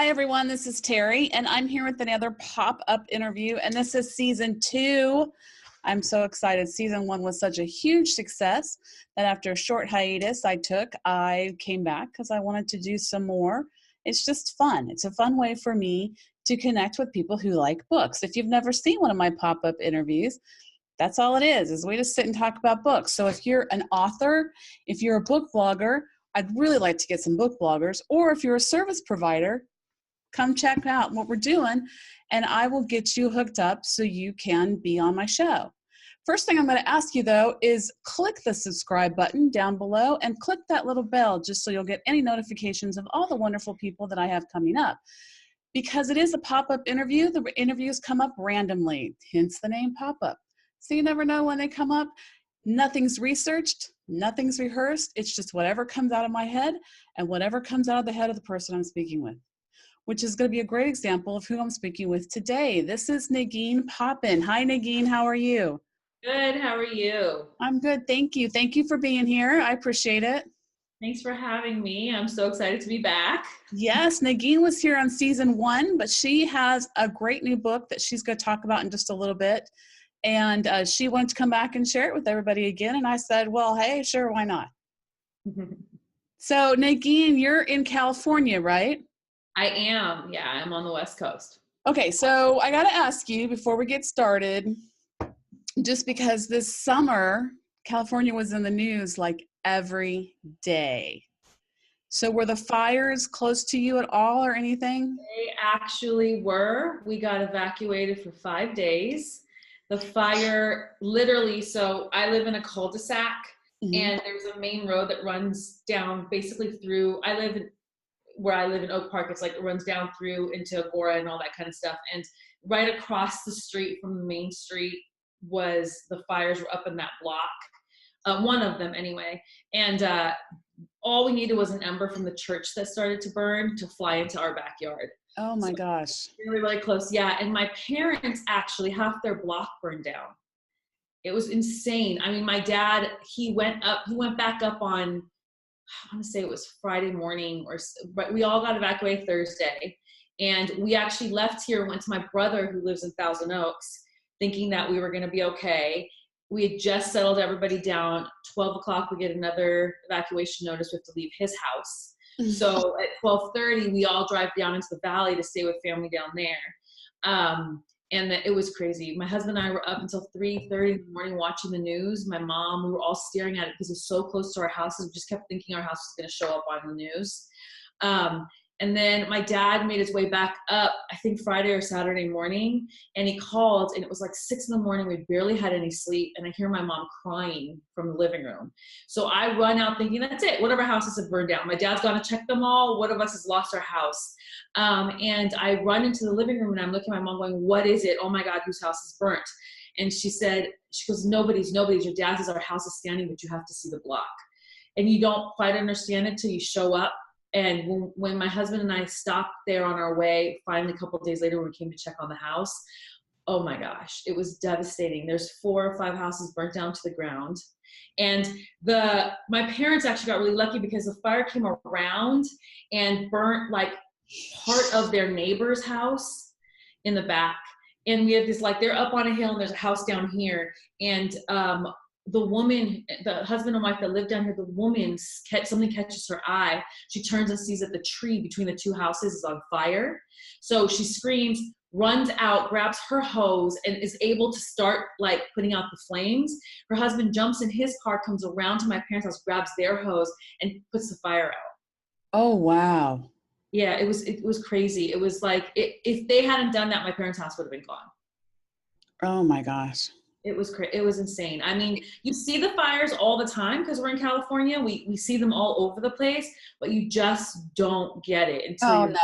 Hi, everyone. This is Terri, and I'm here with another pop-up interview, and this is season 2. I'm so excited. Season 1 was such a huge success that after a short hiatus I came back because I wanted to do some more. It's just fun. It's a fun way for me to connect with people who like books. If you've never seen one of my pop-up interviews, that's all it is we just sit and talk about books. So if you're an author, if you're a book blogger, I'd really like to get some book bloggers, or if you're a service provider, come check out what we're doing, and I will get you hooked up so you can be on my show. First thing I'm going to ask you, though, is click the subscribe button down below and click that little bell just so you'll get any notifications of all the wonderful people that I have coming up. Because it is a pop-up interview, the interviews come up randomly, hence the name Pop-Up. So you never know when they come up. Nothing's researched, nothing's rehearsed. It's just whatever comes out of my head and whatever comes out of the head of the person I'm speaking with, which is going to be a great example of who I'm speaking with today. This is Negeen Papehn. Hi, Negeen. How are you? Good. How are you? I'm good. Thank you. Thank you for being here. I appreciate it. Thanks for having me. I'm so excited to be back. Yes, Negeen was here on season 1, but she has a great new book that she's going to talk about in just a little bit. And she wanted to come back and share it with everybody again. And I said, well, hey, sure, why not? So, Negeen, you're in California, right? I am. Yeah, I'm on the West Coast. Okay, so I got to ask you before we get started, just because this summer, California was in the news like every day. So were the fires close to you at all or anything? They actually were. We got evacuated for 5 days. The fire literally, so I live in a cul-de-sac, and there's a main road that runs down basically through, where I live in Oak Park, it's like it runs down through into Agora and all that kind of stuff. And right across the street from the main street was the fires were up in that block, one of them anyway. And all we needed was an ember from the church that started to burn to fly into our backyard. Oh my gosh. Really, really close. Yeah. And my parents actually, half their block burned down. It was insane. I mean, my dad, he went back up on, I want to say it was Friday morning, but we all got evacuated Thursday. And we actually left here, went to my brother who lives in Thousand Oaks, thinking that we were going to be okay. We had just settled everybody down. 12 o'clock, we get another evacuation notice. We have to leave his house. So at 12:30, we all drive down into the valley to stay with family down there. And it was crazy. My husband and I were up until 3:30 in the morning watching the news. My mom, we were all staring at it because it was so close to our houses. We just kept thinking our house was going to show up on the news. And then my dad made his way back up, I think Friday or Saturday morning, and he called, and it was like 6 in the morning. We barely had any sleep, and I hear my mom crying from the living room. So I run out thinking, that's it. One of our houses have burned down. My dad's gone to check them all. One of us has lost our house. And I run into the living room, and I'm looking at my mom going, what is it? Oh my God, whose house is burnt? And she goes, nobody's. Your dad says our house is standing, but you have to see the block. And you don't quite understand it till you show up. And when my husband and I stopped there on our way, finally a couple of days later when we came to check on the house, oh my gosh, it was devastating. There's 4 or 5 houses burnt down to the ground. And my parents actually got really lucky because the fire came around and burnt like part of their neighbor's house in the back. And we have this, like, they're up on a hill and there's a house down here. And the woman, the husband and wife that live down here, the woman, something catches her eye. She turns and sees that the tree between the 2 houses is on fire. So she screams, runs out, grabs her hose, and is able to start like putting out the flames. Her husband jumps in his car, comes around to my parents' house, grabs their hose, and puts the fire out. Oh, wow. Yeah, it was crazy. It was like, if they hadn't done that, my parents' house would have been gone. Oh my gosh. It was insane. I mean, you see the fires all the time because we're in California. We see them all over the place, but you just don't get it until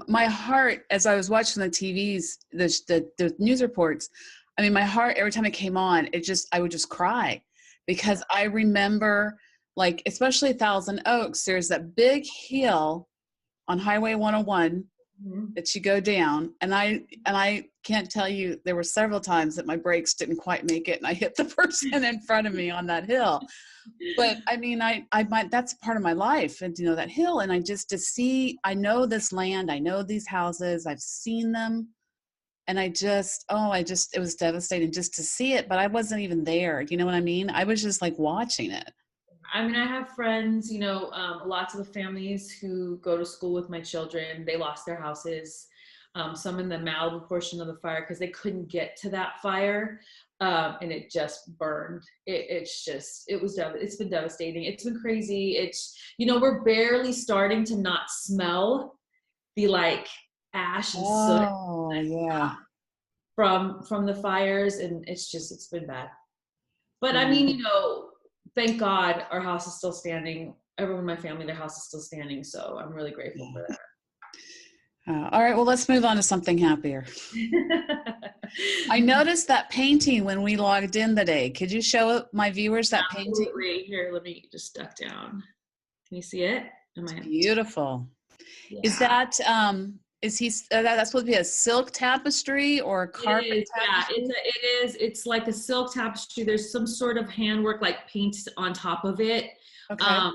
my heart, as I was watching the TVs, the news reports, I mean, my heart, every time it came on, I would just cry because I remember, like, especially Thousand Oaks, there's that big hill on Highway 101 that you go down, and I can't tell you, there were several times that my brakes didn't quite make it and I hit the person in front of me on that hill. But I mean, I might, that's part of my life, and you know, that hill, and I just, to see, I know this land, I know these houses, I've seen them, and I just, it was devastating just to see it, but I wasn't even there. You know what I mean? I was just like watching it. I mean, I have friends, you know, lots of the families who go to school with my children, they lost their houses. Some in the Malibu portion of the fire because they couldn't get to that fire, and it just burned. It's been devastating. It's been crazy. It's, you know, we're barely starting to not smell the like ash and soot Oh, yeah. from the fires, and it's been bad. But I Yeah. mean, you know, thank God our house is still standing. Everyone in my family, their house is still standing. So I'm really grateful for that. All right, well, let's move on to something happier. I noticed that painting when we logged in today. Could you show my viewers that painting? Absolutely. Here, let me just duck down. Can you see it? It's beautiful. Yeah. Is that that's supposed to be a silk tapestry or a carpet tapestry? Yeah, it is. It's like a silk tapestry. There's some sort of handwork, like paint on top of it. Okay.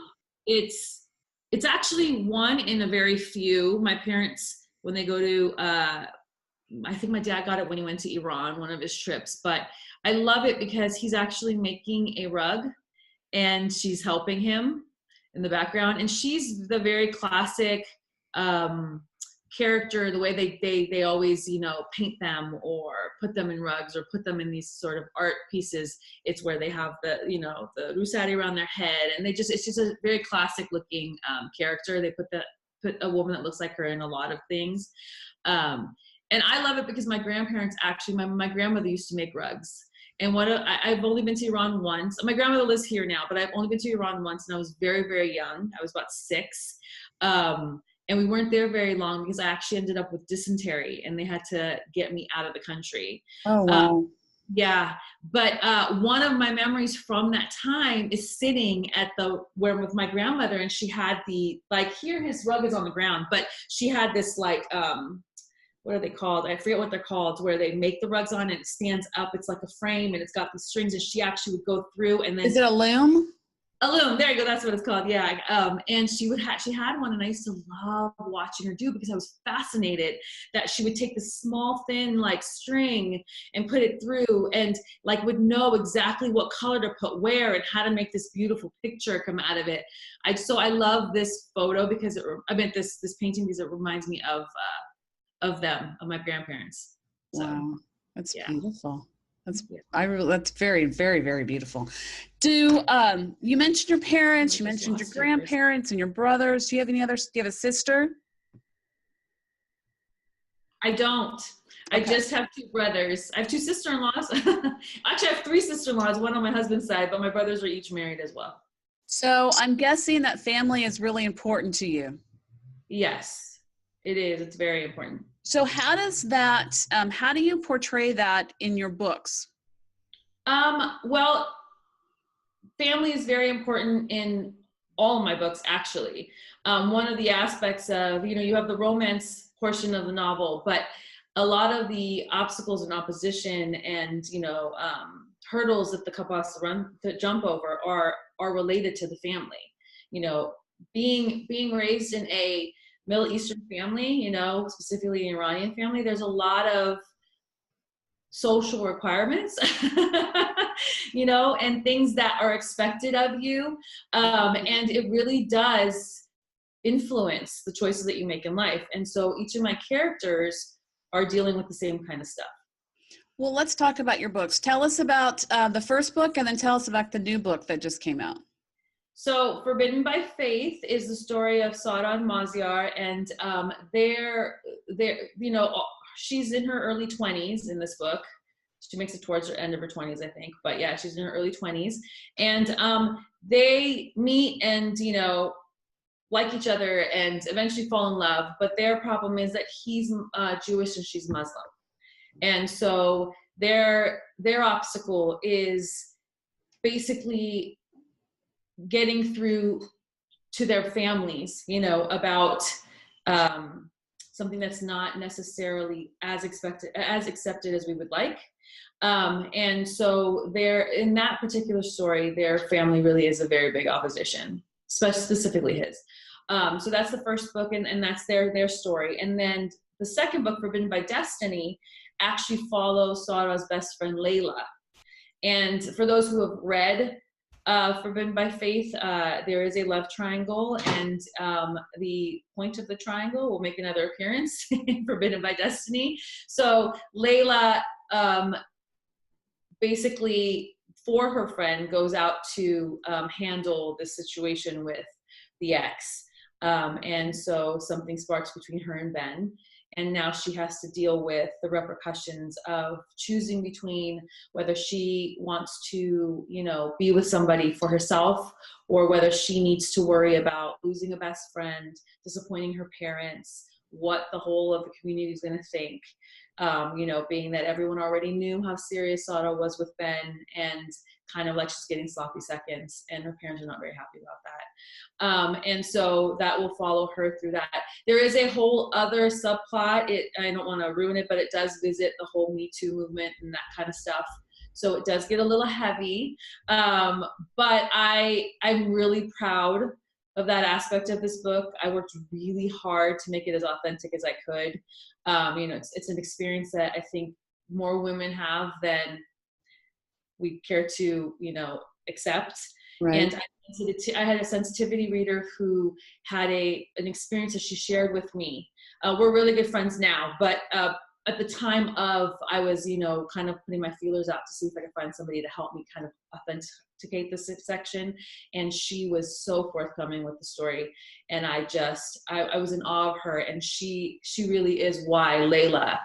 It's actually one in a very few. My parents, when they go to, I think my dad got it when he went to Iran, one of his trips. But I love it because he's actually making a rug, and she's helping him in the background, and she's the very classic character, the way they always, you know, paint them or put them in rugs or put them in these sort of art pieces. It's where they have the, you know, the rusari around their head, and it's just a very classic looking character. They put a woman that looks like her in a lot of things, and I love it because my grandparents actually, my grandmother used to make rugs. And I've only been to Iran once. My grandmother lives here now, but I've only been to Iran once, and I was very, very young. I was about 6. And we weren't there very long because I actually ended up with dysentery, and they had to get me out of the country. Oh, wow. Yeah. But one of my memories from that time is sitting at with my grandmother, and she had here his rug is on the ground, but she had this what are they called? I forget what they're called, where they make the rugs on and it stands up. It's like a frame and it's got the strings, and she actually would go through and then. Is it a loom? A loom, there you go, that's what it's called, yeah. And she had one, and I used to love watching her do, because I was fascinated that she would take this small, thin, like string and put it through, and like would know exactly what color to put where and how to make this beautiful picture come out of it. I love this photo because this painting, because it reminds me of them, of my grandparents. So, wow, that's beautiful. That's yeah. That's very, very, very beautiful. Do you mentioned your parents, you mentioned your grandparents and your brothers. Do you have any others? Do you have a sister? I don't. Okay. I just have 2 brothers. I have 2 sister-in-laws. Actually, I have 3 sister-in-laws, one on my husband's side, but my brothers are each married as well. So I'm guessing that family is really important to you. Yes, it is. It's very important. So how does that, how do you portray that in your books? Well, family is very important in all of my books, actually. One of the aspects of, you know, you have the romance portion of the novel, but a lot of the obstacles and opposition and, you know, hurdles that the couple has to jump over are related to the family. You know, being raised in a Middle Eastern family, you know, specifically an Iranian family, there's a lot of social requirements, you know, and things that are expected of you. And it really does influence the choices that you make in life. And so each of my characters are dealing with the same kind of stuff. Well, let's talk about your books. Tell us about the first book, and then tell us about the new book that just came out. So Forbidden by Faith is the story of Sada and Maziar, and they're, you know, she's in her early 20s in this book. She makes it towards the end of her 20s, I think. But yeah, she's in her early 20s. And they meet and, you know, like each other and eventually fall in love. But their problem is that he's Jewish and she's Muslim. And so their obstacle is basically getting through to their families, you know, about something that's not necessarily as accepted as we would like. And so in that particular story, their family really is a very big opposition, specifically his. So that's the first book, and that's their story. And then the second book, Forbidden by Destiny, actually follows Sara's best friend Layla. And for those who have read Forbidden by Faith, there is a love triangle, and the point of the triangle will make another appearance in Forbidden by Destiny. So Layla basically, for her friend, goes out to handle the situation with the ex. And so something sparks between her and Ben. And now she has to deal with the repercussions of choosing between whether she wants to, be with somebody for herself, or whether she needs to worry about losing a best friend, disappointing her parents, what the whole of the community is going to think. Being that everyone already knew how serious Sara was with Ben, and kind of like she's getting sloppy seconds, and her parents are not very happy about that. And so that will follow her through that. There is a whole other subplot. I don't want to ruin it, but it does visit the whole Me Too movement and that kind of stuff. So it does get a little heavy. But I'm really proud of that aspect of this book. I worked really hard to make it as authentic as I could. It's an experience that I think more women have than we care to, accept. Right. And I had a sensitivity reader who had an experience that she shared with me. We're really good friends now, but at the time I was, kind of putting my feelers out to see if I could find somebody to help me kind of authenticate this section. And she was so forthcoming with the story. And I was in awe of her. And she really is why Layla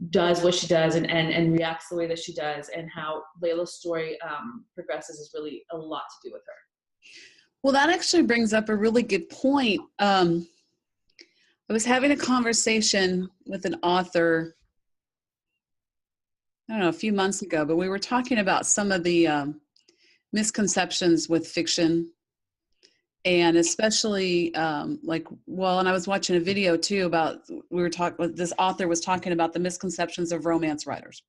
does what she does and reacts the way that she does, and how Layla's story progresses is really a lot to do with her. Well, that actually brings up a really good point. I was having a conversation with an author, I don't know, a few months ago, but we were talking about some of the misconceptions with fiction, and especially and I was watching a video too about, this author was talking about the misconceptions of romance writers,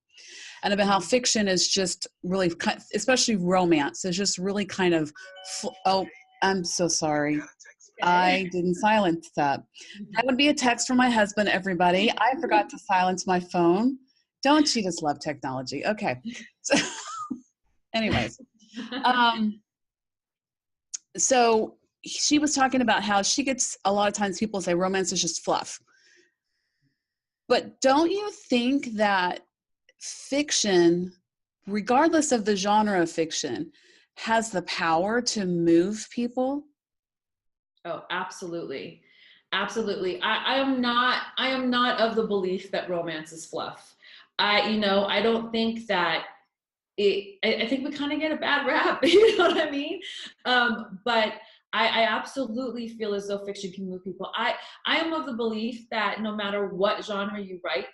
and about how fiction is just really, especially romance, is just really kind of, oh, I'm so sorry. I didn't silence that. That would be a text from my husband, everybody. I forgot to silence my phone. Don't you just love technology? Okay. So, anyways. So she was talking about how she gets, a lot of times people say romance is just fluff. But don't you think that fiction, regardless of the genre of fiction, has the power to move people? Oh, absolutely. Absolutely. I am not of the belief that romance is fluff. I don't think that I think we kind of get a bad rap, you know what I mean? But I absolutely feel as though fiction can move people. I am of the belief that no matter what genre you write,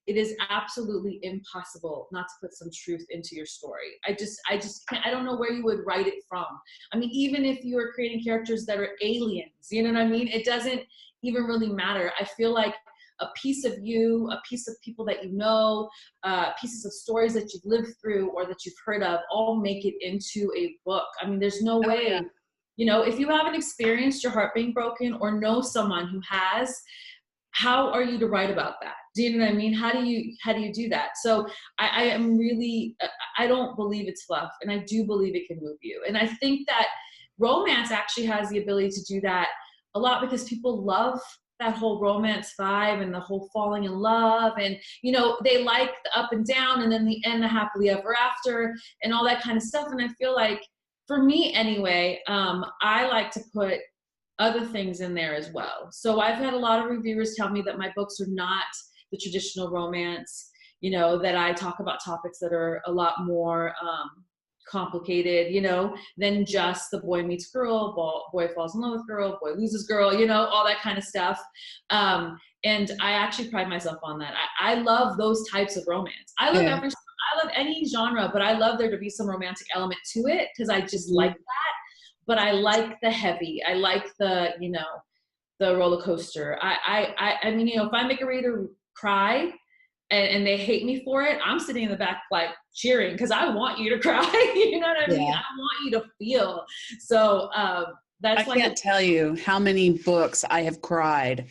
it is absolutely impossible not to put some truth into your story. I just can't, I don't know where you would write it from. I mean, even if you are creating characters that are aliens, you know what I mean? It doesn't even really matter. I feel like a piece of you, a piece of people that you know, pieces of stories that you've lived through or that you've heard of, all make it into a book. I mean, there's no way, if you haven't experienced your heart being broken or know someone who has, how are you to write about that? Do you know what I mean? How do you do that? So I am really, I don't believe it's fluff, and I do believe it can move you. And I think that romance actually has the ability to do that a lot, because people love that whole romance vibe and the whole falling in love, and they like the up and down, and then the end, the happily ever after, and all that kind of stuff. And I feel like, for me anyway, I like to put other things in there as well. So I've had a lot of reviewers tell me that my books are not the traditional romance, that I talk about topics that are a lot more complicated, than just the boy meets girl, boy falls in love with girl, boy loses girl, all that kind of stuff. And I actually pride myself on that. I love those types of romance. I love any genre, but I love there to be some romantic element to it, because I just like that. But I like the heavy. I like the, the roller coaster. I mean, you know, if I make a reader cry and they hate me for it, I'm sitting in the back like cheering because I want you to cry. You know what I mean? Yeah. I want you to feel. So I that's like can't tell you how many books I have cried.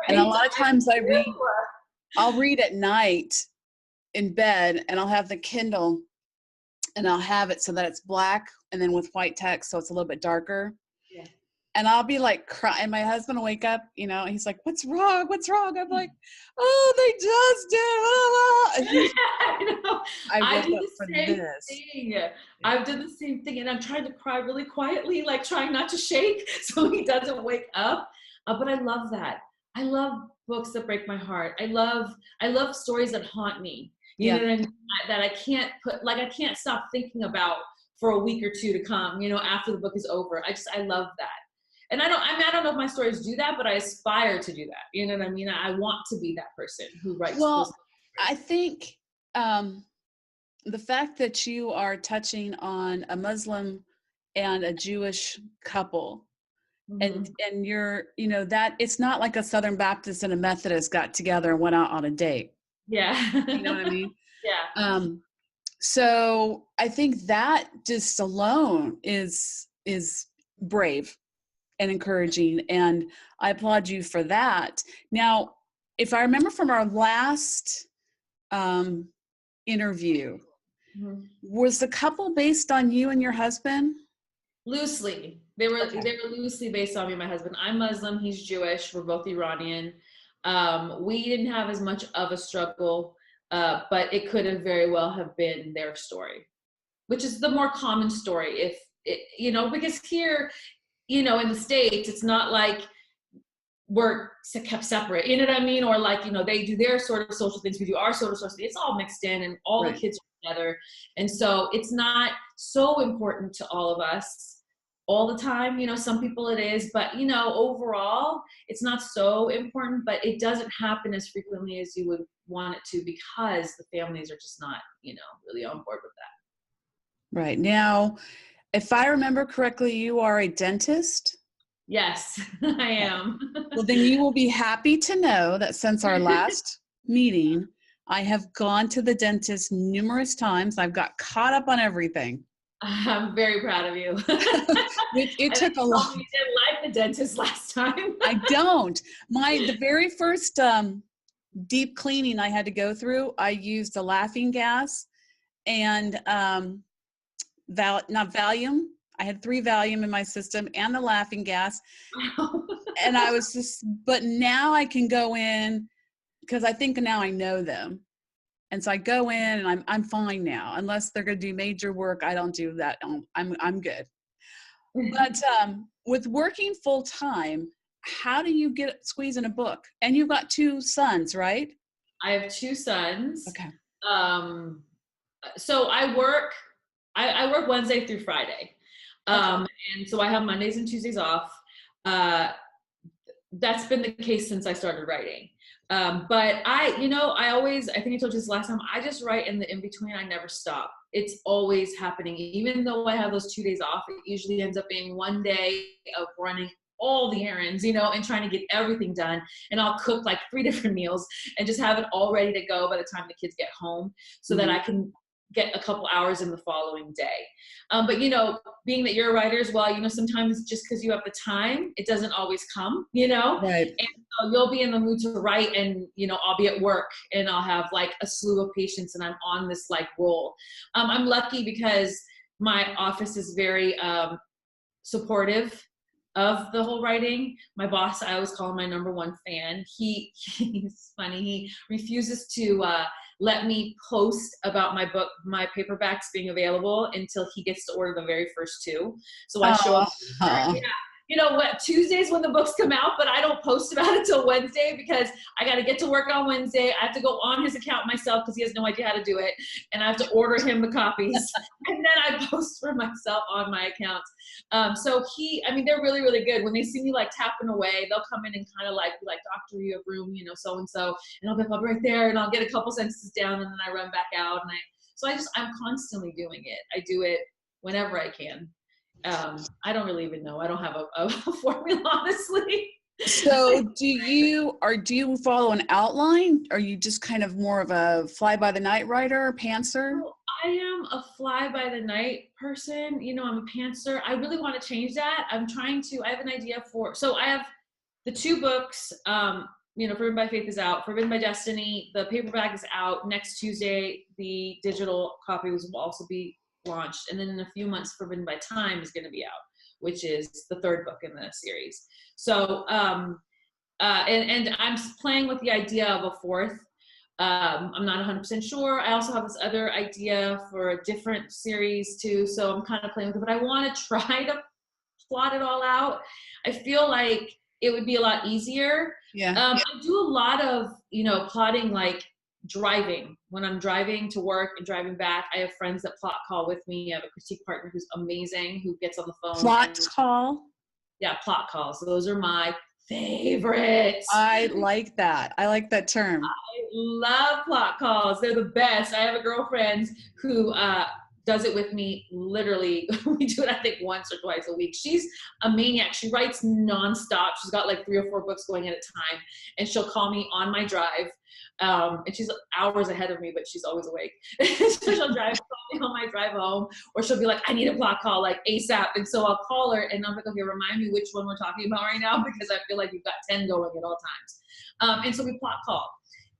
And a right? lot of times I'll read at night in bed, and I'll have the Kindle and I'll have it so that it's black and then with white text so it's a little bit darker. Yeah. And I'll be like crying. My husband will wake up, you know, he's like, "What's wrong? What's wrong?" I'm like, "Oh, they just did." And he's, I know. I I woke do up the for same this. thing. I've done the same thing, and I'm trying to cry really quietly, like trying not to shake so he doesn't wake up. But I love that. I love books that break my heart. I love stories that haunt me. You Yeah. know what I mean? That I can't put, like, I can't stop thinking about for a week or two to come. You know, after the book is over. I love that. And I don't know if my stories do that, but I aspire to do that. You know what I mean? I want to be that person who writes those Well, stories. I think the fact that you are touching on a Muslim and a Jewish couple, and Mhm. you're, you know, that it's not like a Southern Baptist and a Methodist got together and went out on a date. Yeah. You know what I mean? Yeah. So I think that just alone is brave and encouraging, and I applaud you for that. Now, if I remember from our last interview, Mhm. was the couple based on you and your husband? Loosely. They were Okay. loosely based on me and my husband. I'm Muslim, he's Jewish, we're both Iranian. We didn't have as much of a struggle, but it could have very well have been their story, which is the more common story. If it, you know, because here, you know, in the States, it's not like we're kept separate, you know what I mean? Or like, you know, they do their sort of social things, we do our sort of social things. It's all mixed in and all the Right. kids are together. And so it's not so important to all of us all the time. You know, some people it is, but you know, overall, it's not so important, but it doesn't happen as frequently as you would want it to because the families are just not, you know, really on board with that. Right. Now, if I remember correctly, you are a dentist. Yes, I Okay. am. Well, then you will be happy to know that since our last meeting, I have gone to the dentist numerous times. I've got caught up on everything. I'm very proud of you. It I think took a you lot. told me you didn't like the dentist last time. I don't. The very first deep cleaning I had to go through, I used a laughing gas and not Valium. I had 3 Valium in my system and the laughing gas. And I was just, but now I can go in because I think now I know them. And so I go in and I'm fine now. Unless they're going to do major work, I don't do that. I'm good. But with working full time, how do you squeeze in a book? And you've got 2 sons, right? I have 2 sons. Okay. Um, so I work Wednesday through Friday. Okay. And so I have Mondays and Tuesdays off. Uh, that's been the case since I started writing. But I think I told you this last time, I just write in the in-between. I never stop. It's always happening. Even though I have those 2 days off, it usually ends up being one day of running all the errands, you know, and trying to get everything done. And I'll cook like 3 different meals and just have it all ready to go by the time the kids get home so that I can get a couple hours in the following day. But you know, being that you're a writer as well, you know, sometimes just because you have the time, it doesn't always come, you know? Right. And so you'll be in the mood to write and, you know, I'll be at work and I'll have like a slew of patients and I'm on this like roll. I'm lucky because my office is very supportive of the whole writing. My boss, I always call him my number 1 fan. He's funny. He refuses to let me post about my book, my paperbacks being available until he gets to order the very first 2. So I show up. Oh. Yeah. You know what? Tuesdays when the books come out, but I don't post about it till Wednesday because I got to get to work on Wednesday. I have to go on his account myself because he has no idea how to do it. And I have to order him the copies. And then I post for myself on my account. So they're really, really good. When they see me like tapping away, they'll come in and kind of like, doctor, you have room, you know, so-and-so. And I'll be up right there and I'll get a couple sentences down and then I run back out. I'm constantly doing it. I do it whenever I can. I don't really even know. I don't have a formula, honestly. So do you follow an outline? Are you just kind of more of a fly by the night writer, pantser? So I am a fly by the night person. I'm a pantser. I really want to change that. I have an idea so I have the two books, Forbidden by Faith is out. Forbidden by Destiny, the paperback is out. Next Tuesday, the digital copy will also be launched. And then in a few months, Forbidden by Time is going to be out, which is the third book in the series. So, and I'm playing with the idea of a fourth. I'm not 100% sure. I also have this other idea for a different series too. So I'm kind of playing with it, but I want to try to plot it all out. I feel like it would be a lot easier. Yeah. I do a lot of, plotting, like driving. When I'm driving to work and driving back, I have friends that plot call with me. I have a critique partner who's amazing, who gets on the phone. Plot call? Yeah, plot calls. Those are my favorites. I like that. I like that term. I love plot calls. They're the best. I have a girlfriend who does it with me literally. We do it, I think, once or twice a week. She's a maniac. She writes nonstop. She's got like 3 or 4 books going at a time, and she'll call me on my drive. And she's hours ahead of me, but she's always awake. So she'll call me on my drive home, or she'll be like, I need a plot call like ASAP. And so I'll call her and I'm like, okay, remind me which one we're talking about right now, because I feel like you've got 10 going at all times. And so we plot call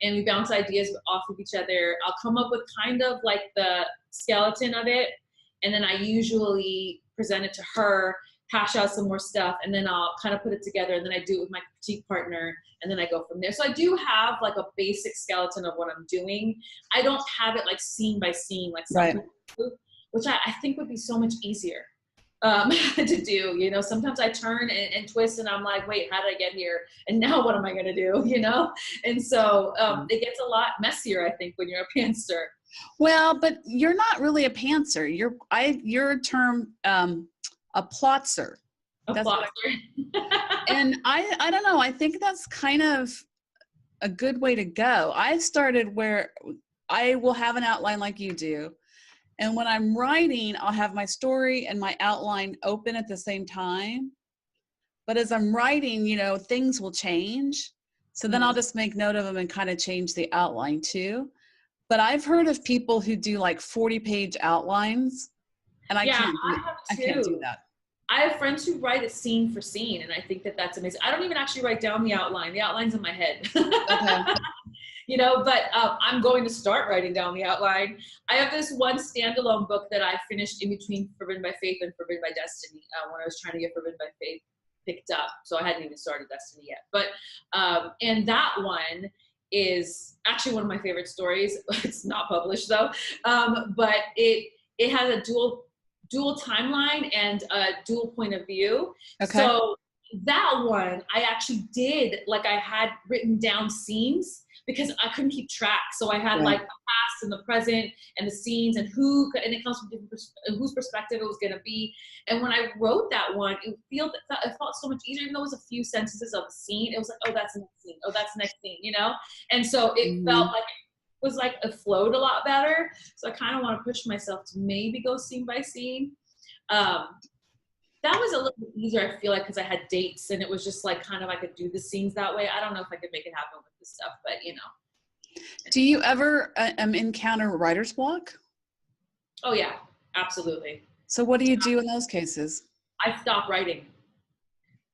and we bounce ideas off of each other. I'll come up with kind of like the skeleton of it, and then I usually present it to her, hash out some more stuff, and then I'll kind of put it together, and then I do it with my critique partner, and then I go from there. So I do have like a basic skeleton of what I'm doing. I don't have it like scene by scene, like some people do, which I think would be so much easier to do. Sometimes I turn and twist, and I'm like, wait, how did I get here? And now what am I going to do? And so it gets a lot messier, I think, when you're a pantser. Well, but you're not really a pantser. You're a term, a plotzer. And I don't know. I think that's kind of a good way to go. I've started where I will have an outline like you do. And when I'm writing, I'll have my story and my outline open at the same time. But as I'm writing, things will change. So then I'll just make note of them and kind of change the outline too. But I've heard of people who do like 40-page outlines, and I can't do that. I have friends who write it scene for scene, and I think that that's amazing. I don't even actually write down the outline. The outline's in my head. Okay. But I'm going to start writing down the outline. I have this one standalone book that I finished in between Forbidden by Faith and Forbidden by Destiny when I was trying to get Forbidden by Faith picked up. So I hadn't even started Destiny yet. But, and that one is actually one of my favorite stories. It's not published though. But it has a dual timeline and a dual point of view. Okay. So that one I actually did, like I had written down scenes because I couldn't keep track. So I had like the past and the present and the scenes and it comes from different whose perspective it was going to be. And when I wrote that one, it felt so much easier, even though it was a few sentences of the scene. It was like, oh, that's the next scene. Oh, that's the next scene, And so it felt like it was like it flowed a lot better. So I kind of want to push myself to maybe go scene by scene. That was a little bit easier, I feel like, because I had dates and it was just like kind of I could do the scenes that way. I don't know if I could make it happen with this stuff, but Do you ever encounter writer's block? Oh yeah, absolutely. So what do you do in those cases? I stop writing.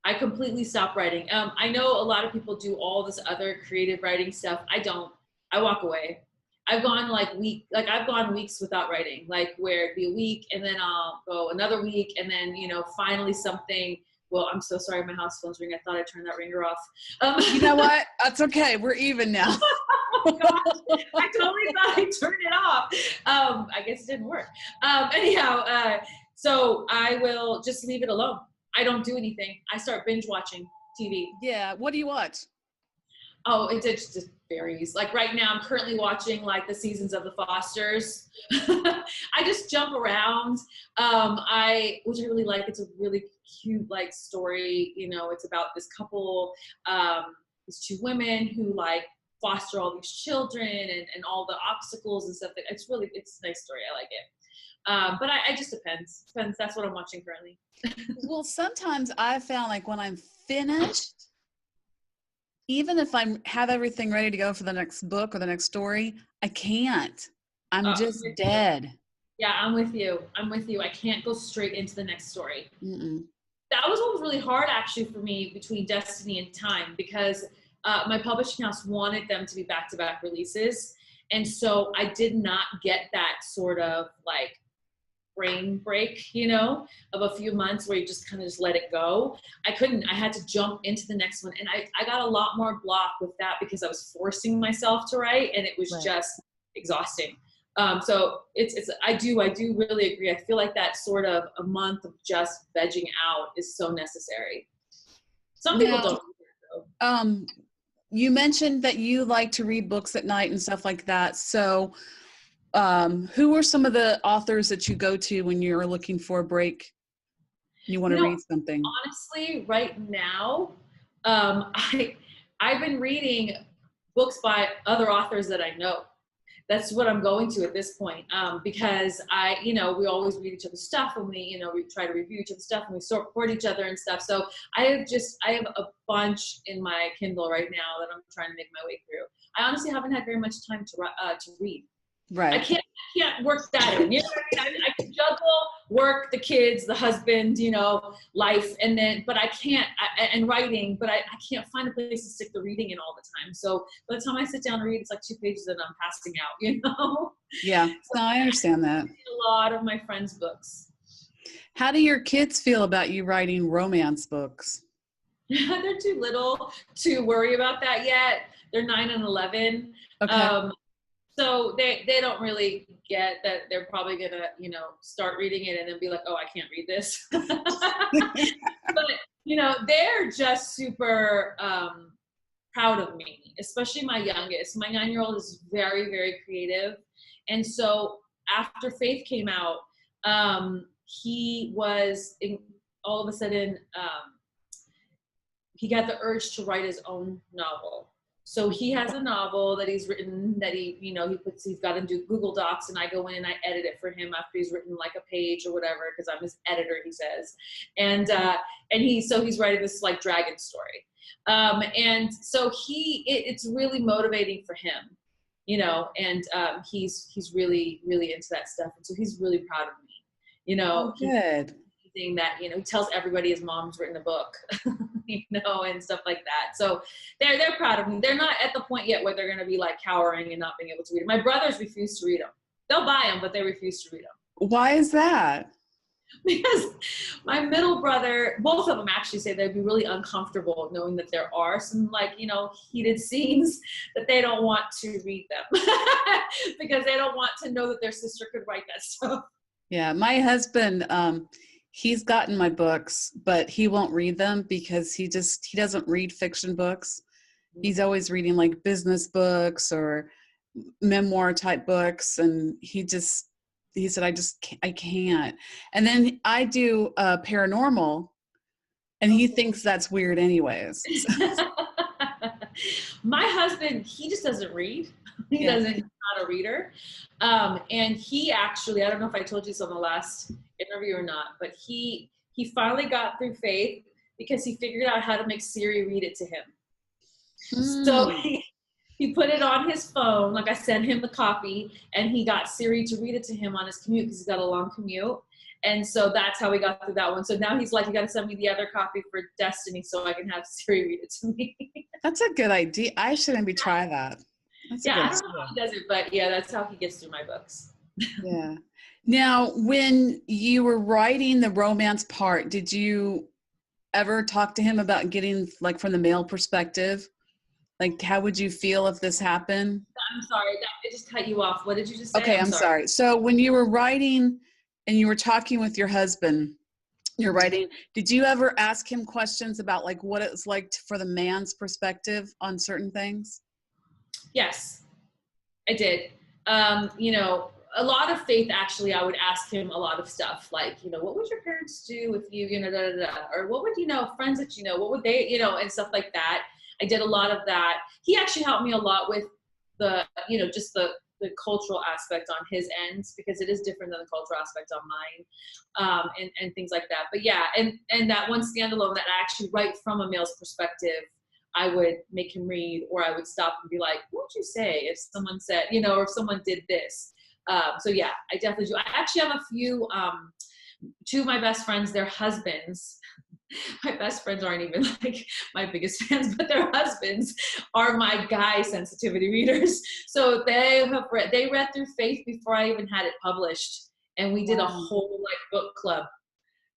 I completely stop writing. I know a lot of people do all this other creative writing stuff. I don't. I walk away. I've gone I've gone weeks without writing, like where it'd be a week and then I'll go another week and then, finally something. Well, I'm so sorry. My house phone's ringing. I thought I turned that ringer off. You know what? That's okay. We're even now. Oh gosh, I totally thought I turned it off. I guess it didn't work. Anyhow, so I will just leave it alone. I don't do anything. I start binge watching TV. Yeah. What do you watch? Oh, it just varies. Like right now, I'm currently watching like the seasons of The Fosters. I just jump around. Which I really like. It's a really cute like story. It's about this couple, these two women who like foster all these children and all the obstacles and stuff. It's a nice story. I like it. But I just depends. That's what I'm watching currently. Well, sometimes I've found like when I'm finished, even if I have everything ready to go for the next book or the next story, I can't. I'm I'm just with you. dead. Yeah, I'm with you. I'm with you. I can't go straight into the next story. Mm-mm. That was what was really hard actually for me between Destiny and Time, because my publishing house wanted them to be back-to-back releases. And so I did not get that sort of like brain break, of a few months where you just kind of just let it go. I couldn't. I had to jump into the next one. And I got a lot more block with that because I was forcing myself to write, and it was Right. just exhausting. So I do really agree. I feel like that sort of a month of just vegging out is so necessary. Some people Now, don't do that, though. you mentioned that you like to read books at night and stuff like that. So, who are some of the authors that you go to when you're looking for a break and you want to read something? Honestly, right now, I've been reading books by other authors that I know. That's what I'm going to at this point, because we always read each other's stuff, and we try to review each other's stuff, and we support each other and stuff. So I have a bunch in my Kindle right now that I'm trying to make my way through. I honestly haven't had very much time to read. I Right. can't work that in. You know what I mean? I can juggle work, the kids, the husband, life, but I can't, and writing, but I can't find a place to stick the reading in all the time. So by the time I sit down and read, it's like 2 pages and I'm passing out. Yeah. So No, I understand that. I read a lot of my friends' books. How do your kids feel about you writing romance books? They're too little to worry about that yet. They're 9 and 11. Okay. So they don't really get that they're probably gonna, start reading it and then be like, oh, I can't read this. But, they're just super proud of me, especially my youngest. My 9-year-old is very, very creative. And so after Faith came out, he was all of a sudden, he got the urge to write his own novel. So he has a novel that he's written that he's got to do Google Docs, and I go in and I edit it for him after he's written like a page or whatever, because I'm his editor, he says. And he's writing this like dragon story. And so it's really motivating for him, and he's really, really into that stuff. And so he's really proud of me, Oh, good. that he tells everybody his mom's written a book, and stuff like that. So they're proud of me. They're not at the point yet where they're going to be like cowering and not being able to read them. My brothers refuse to read them. They'll buy them, but they refuse to read them. Why is that? Because my middle brother, both of them actually say they'd be really uncomfortable knowing that there are some heated scenes that they don't want to read them because they don't want to know that their sister could write that stuff. Yeah, my husband, he's gotten my books, but he won't read them because he doesn't read fiction books. He's always reading like business books or memoir type books. And he said, I can't. And then I do paranormal, and he thinks that's weird anyways. My husband, he just doesn't read. He's not a reader. And he actually, I don't know if I told you this on the last interview or not, but he finally got through Faith because he figured out how to make Siri read it to him. So he put it on his phone, like I sent him the copy, and he got Siri to read it to him on his commute because he's got a long commute. And so that's how we got through that one. So now he's like, you got to send me the other copy for Destiny so I can have Siri read it to me. That's a good idea. I should maybe try that. That's I don't know how he does it, but yeah, that's how he gets through my books. Yeah. Now, when you were writing the romance part, did you ever talk to him about getting like from the male perspective? Like, how would you feel if this happened? I'm sorry, I just cut you off. What did you just say? Okay, I'm sorry. So when you were writing and you were talking with your husband, you're writing, did you ever ask him questions about like what it's like for the man's perspective on certain things? Yes, I did. A lot of Faith, actually, I would ask him a lot of stuff like, what would your parents do if you, or what would, friends that what would they, and stuff like that. I did a lot of that. He actually helped me a lot with the, just the cultural aspect on his end, because it is different than the cultural aspect on mine, and things like that. But yeah, and that one standalone that I actually write from a male's perspective, I would make him read, or I would stop and be like, what would you say if someone said, you know, or if someone did this? So yeah, I definitely do. I actually have a few, two of my best friends, their husbands, my best friends aren't even like my biggest fans, but their husbands are my guy sensitivity readers. So they read through Faith before I even had it published. And we did a whole like book club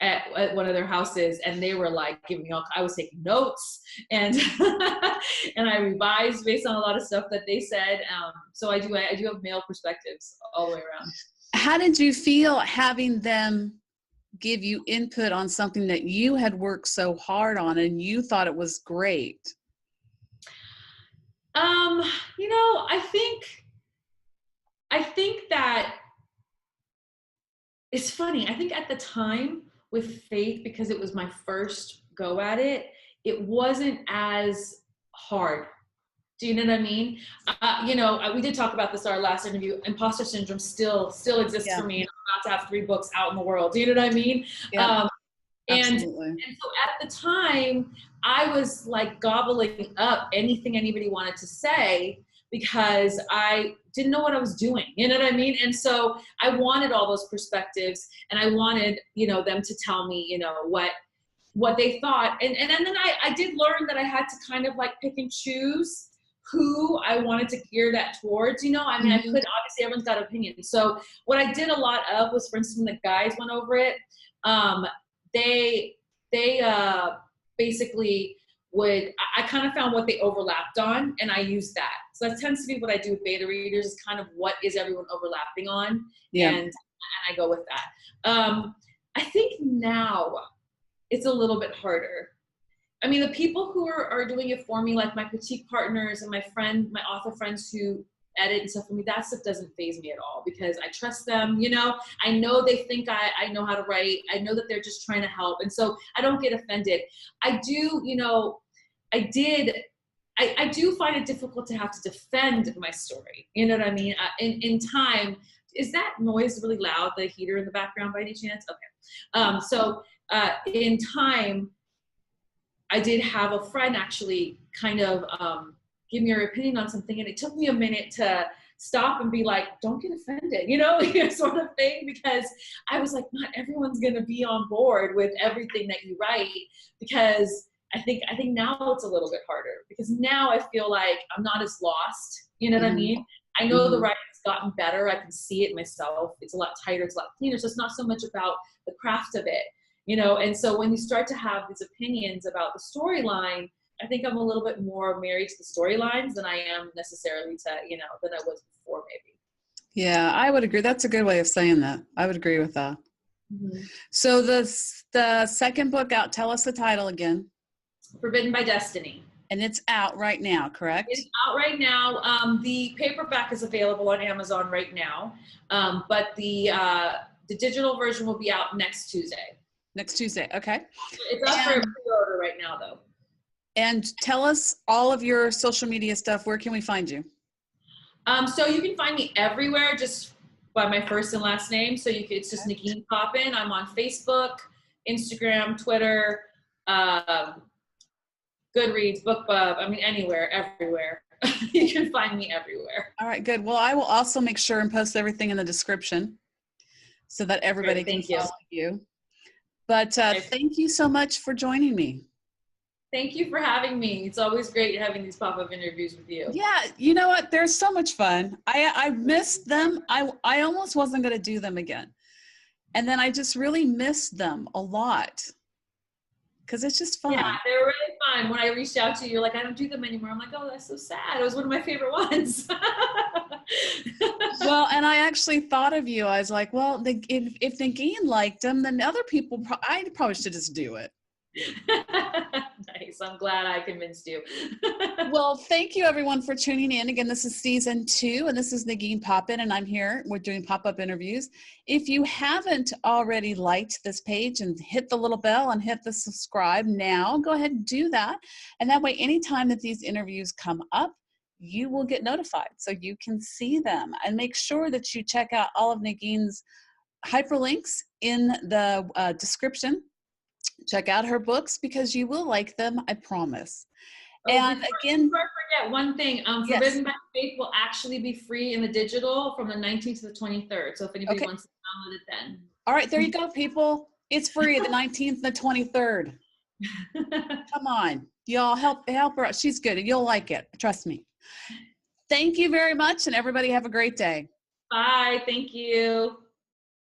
at one of their houses, and they were like giving me I was taking notes, and and I revised based on a lot of stuff that they said. So I do have male perspectives all the way around. How did you feel having them give you input on something that you had worked so hard on and you thought it was great? You know, I think that it's funny. I think at the time with Faith, because it was my first go at it, it wasn't as hard. Do you know what I mean? You know, we did talk about this in our last interview. Imposter syndrome still exists for me, and I'm about to have 3 books out in the world. Do you know what I mean? Yeah, and so at the time, I was like gobbling up anything anybody wanted to say because I didn't know what I was doing. You know what I mean? And so I wanted all those perspectives, and I wanted, you know, them to tell me, you know, what they thought. And then I did learn that I had to kind of like pick and choose who I wanted to gear that towards, you know. I mean, I could, obviously everyone's got opinions. So what I did a lot of was, for instance, when the guys went over it, they basically would, I kind of found what they overlapped on, and I used that. So that tends to be what I do with beta readers, is kind of what is everyone overlapping on, and I go with that. I think now it's a little bit harder. I mean, the people who are doing it for me, like my critique partners and my author friends who edit and stuff for me, that stuff doesn't faze me at all, because I trust them, you know. I know they think I know how to write. I know that they're just trying to help. And so I don't get offended. I do, you know, I do find it difficult to have to defend my story. You know what I mean? In time, is that noise really loud, the heater in the background by any chance? Okay. So in time, I did have a friend actually kind of give me her opinion on something, and it took me a minute to stop and be like, don't get offended, you know, sort of thing, because I was like, not everyone's going to be on board with everything that you write, because I think now it's a little bit harder, because now I feel like I'm not as lost, you know what I mean? I know the writing's gotten better. I can see it myself. It's a lot tighter. It's a lot cleaner. So it's not so much about the craft of it, you know? And so when you start to have these opinions about the storyline, I think I'm a little bit more married to the storylines than I am necessarily to, you know, than I was before, maybe. Yeah, I would agree. That's a good way of saying that. I would agree with that. So the second book out, tell us the title again. Forbidden by Destiny. And it's out right now, correct? It's out right now. The paperback is available on Amazon right now, but the digital version will be out next Tuesday. Next Tuesday, okay. It's up for pre-order right now, though. And tell us all of your social media stuff. Where can we find you? So you can find me everywhere, just by my first and last name. So it's just Negeen Papehn. I'm on Facebook, Instagram, Twitter, Goodreads, BookBub. I mean, anywhere, everywhere. You can find me everywhere. All right, good. Well, I will also make sure and post everything in the description so that everybody can follow you. But thank you so much for joining me. Thank you for having me. It's always great having these pop-up interviews with you. Yeah, you know what? They're so much fun. I missed them. I almost wasn't going to do them again. And then I just really missed them a lot, because it's just fun. Yeah, they were really fun. When I reached out to you, you're like, I don't do them anymore. I'm like, oh, that's so sad. It was one of my favorite ones. Well, and I actually thought of you. I was like, well, if Negeen liked them, then other people, I probably should just do it. Nice. I'm glad I convinced you. Well, thank you everyone for tuning in. Again, this is season 2, and this is Negeen Papehn, and I'm here. We're doing pop-up interviews. If you haven't already liked this page and hit the little bell and hit the subscribe now, go ahead and do that. And that way, anytime that these interviews come up, you will get notified so you can see them. And make sure that you check out all of Negeen's hyperlinks in the description. Check out her books, because you will like them, I promise. And again, before I forget one thing, yes. Forbidden by Faith will actually be free in the digital from the 19th to the 23rd. So if anybody wants to download it then. All right, there you go, people. It's free the 19th and the 23rd. Come on. Y'all help her out. She's good. You'll like it. Trust me. Thank you very much, and everybody have a great day. Bye. Thank you.